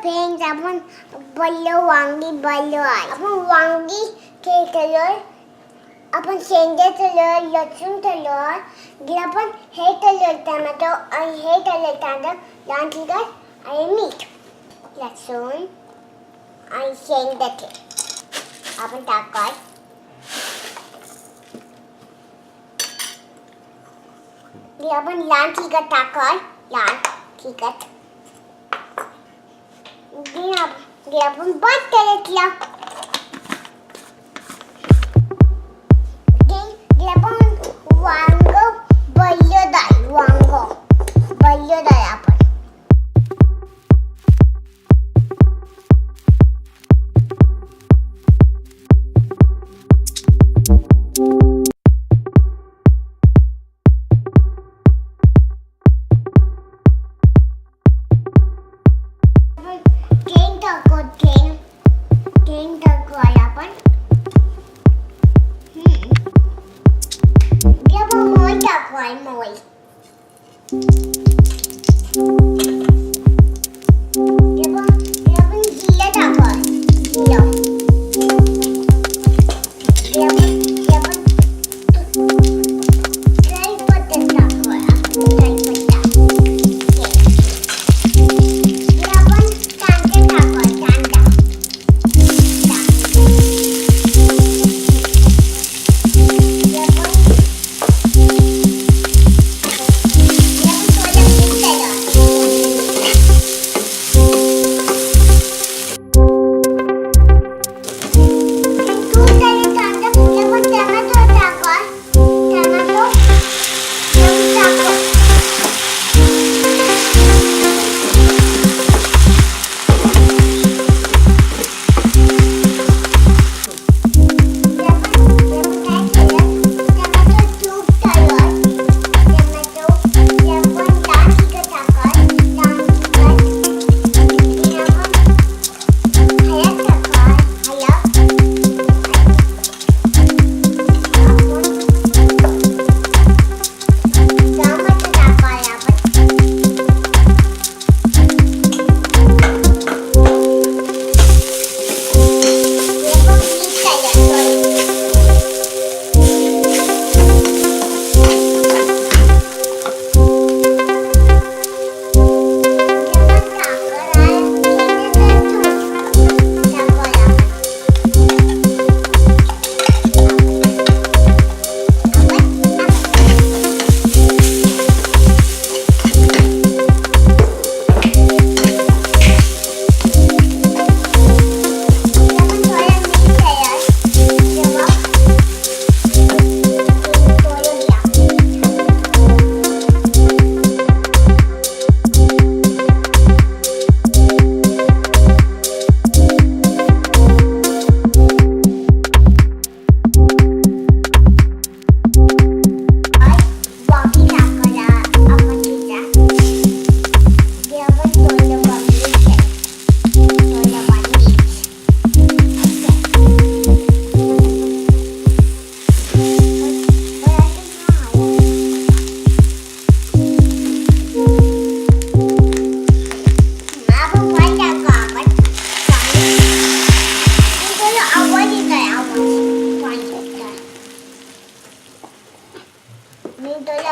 Friends, आपण बोललो वांगी बोललो आहे. आपण वांगी केलं, आपण शेंगे ठेवलं, लसूण ठेवलं, जे आपण हे ठेवलं टोमॅटो आणि हे ठेवलं कांदा, लाल तिखट आणि मीठ, लसूण आणि शेंगदाणे आपण टाकाय. जे आपण लाल तिखट टाकाय, लाल तिखट जे आपण बंद केलं. वांग बल्लो डाळ आपण ट्रेन टाकू आपण मोय टाकू आहे मोय जिरं टाकू आहे जिरं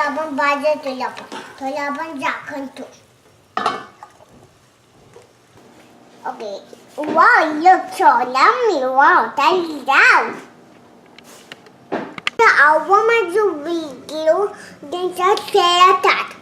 आपण भाजतो थोडं आपण झाकण ठेवू. Okay. Wow, look so yummy. Wow, thank you. आवडला माझा व्हिडिओ त्यांचा शेअर करा.